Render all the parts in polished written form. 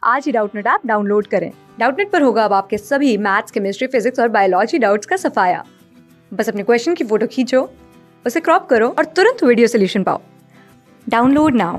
आज ही Doubtnut app download करें। Doubtnut पर होगा अब आपके सभी मैथ्स, केमिस्ट्री, फिजिक्स और बायोलॉजी डाउट्स का सफाया। बस अपने क्वेश्चन की फोटो खींचो, उसे क्रॉप करो और तुरंत वीडियो सोल्यूशन पाओ। Download now.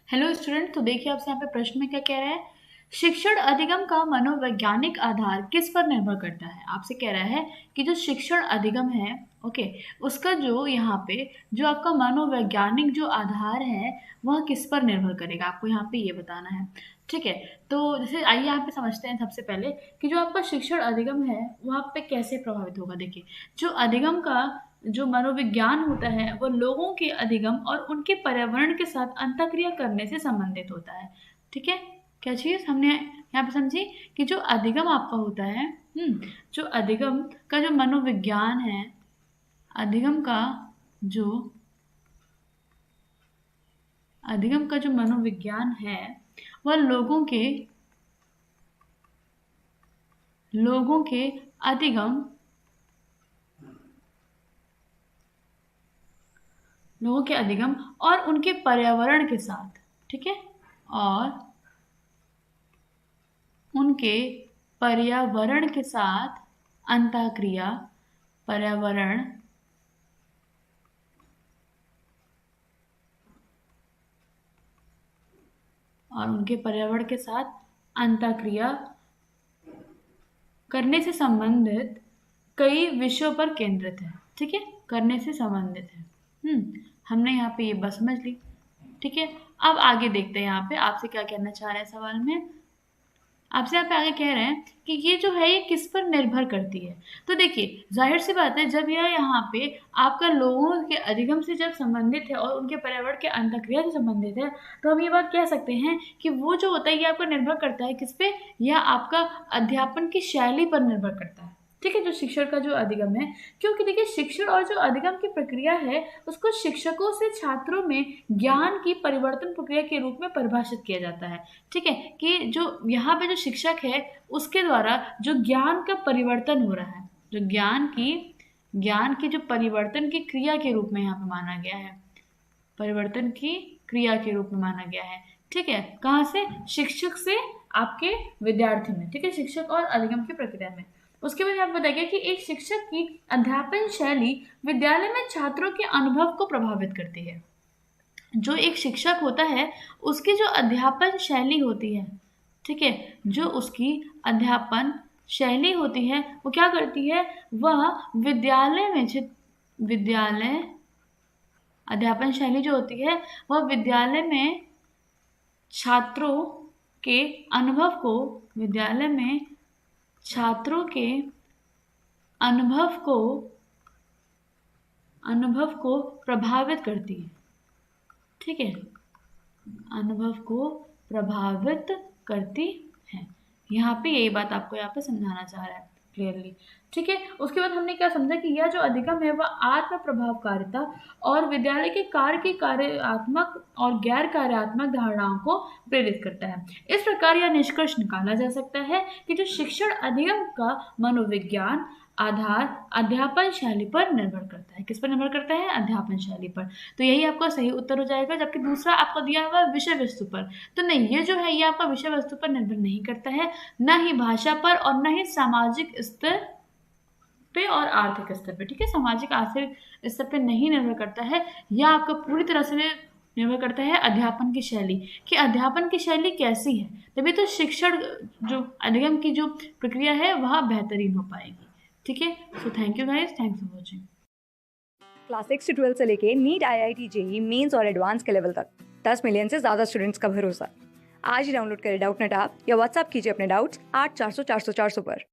हेलो स्टूडेंट, तो देखिए आपसे यहाँ पे प्रश्न में क्या कह रहा है। शिक्षण अधिगम का मनोवैज्ञानिक आधार किस पर निर्भर करता है। आपसे कह रहा है कि जो शिक्षण अधिगम है, ओके, उसका जो यहाँ पे जो आपका मनोवैज्ञानिक जो आधार है वह किस पर निर्भर करेगा, आपको यहाँ पे ये बताना है। ठीक है, तो जैसे आइए यहाँ पे समझते हैं सबसे पहले कि जो आपका शिक्षण अधिगम है वह आप पे कैसे प्रभावित होगा। देखिए, जो अधिगम का जो मनोविज्ञान होता है वो लोगों के अधिगम और उनके पर्यावरण के साथ अंतःक्रिया करने से संबंधित होता है। ठीक है, क्या चीज हमने यहाँ पे समझी कि जो अधिगम आपका होता है, जो अधिगम का जो मनोविज्ञान है, अधिगम का जो मनोविज्ञान है वह लोगों के अधिगम और उनके पर्यावरण के साथ, ठीक है, और उनके पर्यावरण के साथ अंतःक्रिया, पर्यावरण और उनके पर्यावरण के साथ अंतःक्रिया करने से संबंधित कई विषयों पर केंद्रित है। ठीक है, करने से संबंधित है। हमने यहाँ पे ये बस समझ ली। ठीक है, अब आगे देखते हैं यहाँ पे आपसे क्या कहना चाह रहे हैं सवाल में। आपसे यहाँ पे आगे कह रहे हैं कि ये जो है ये किस पर निर्भर करती है। तो देखिए, जाहिर सी बात है, जब यह यहाँ पे आपका लोगों के अधिगम से जब संबंधित है और उनके पर्यावरण के अंतःक्रिया से संबंधित है, तो हम ये बात कह सकते हैं कि वो जो होता है ये आपका निर्भर करता है किस पे, या आपका अध्यापन की शैली पर निर्भर करता है। ठीक है, जो शिक्षण का जो अधिगम है, क्योंकि देखिए शिक्षण और जो अधिगम की प्रक्रिया है उसको शिक्षकों से छात्रों में ज्ञान की परिवर्तन प्रक्रिया के रूप में परिभाषित किया जाता है। ठीक है, कि जो यहाँ पे जो शिक्षक है उसके द्वारा जो ज्ञान का परिवर्तन हो रहा है, जो ज्ञान की जो परिवर्तन की क्रिया के रूप में यहाँ पे माना गया है, परिवर्तन की क्रिया के रूप में माना गया है। ठीक है, कहाँ से, शिक्षक से आपके विद्यार्थी में। ठीक है, शिक्षक और अधिगम की प्रक्रिया में। उसके बाद आपको बताइए कि एक शिक्षक की अध्यापन शैली विद्यालय में छात्रों के अनुभव को प्रभावित करती है। जो एक शिक्षक होता है उसकी जो अध्यापन शैली होती है, ठीक है, जो उसकी अध्यापन शैली होती है वो क्या करती है, वह विद्यालय अध्यापन शैली जो होती है वह विद्यालय में छात्रों के अनुभव को प्रभावित करती है। ठीक है, अनुभव को प्रभावित करती है। यहाँ पे यही बात आपको यहाँ पे समझाना चाह रहा है क्लियरली। ठीक है, उसके बाद हमने क्या समझा कि यह जो अधिगम है वह आत्म प्रभावकारिता और विद्यालय के कार्य की कार्यात्मक और गैर कार्यात्मक धारणाओं को प्रेरित करता है। इस प्रकार यह निष्कर्ष निकाला जा सकता है कि जो शिक्षण अधिगम का मनोविज्ञान आधार अध्यापन शैली पर निर्भर करता है। किस पर निर्भर करता है, अध्यापन शैली पर। तो यही आपका सही उत्तर हो जाएगा। जबकि दूसरा आपको दिया हुआ विषय वस्तु पर, तो नहीं, ये जो है ये आपका विषय वस्तु पर निर्भर नहीं करता है, न ही भाषा पर और न ही सामाजिक स्तर पे और आर्थिक स्तर पे। ठीक है, सामाजिक आर्थिक स्तर पे नहीं निर्भर करता है, यह आपका पूरी तरह से निर्भर करता है अध्यापन की शैली, कि अध्यापन की शैली कैसी है, तभी तो शिक्षण जो अधिगम की जो प्रक्रिया है वह बेहतरीन हो पाएगी। ठीक है, so thank you guys, thanks for watching. Class 6 से 12 से लेके नीट, IIT, जेईई मेंस और एडवांस के लेवल तक 10 मिलियन से ज़्यादा स्टूडेंट्स का भरोसा। आज ही डाउनलोड करें डाउटनेट ऐप या व्हाट्सएप कीजिए अपने डाउट्स 8400 400 400 पर।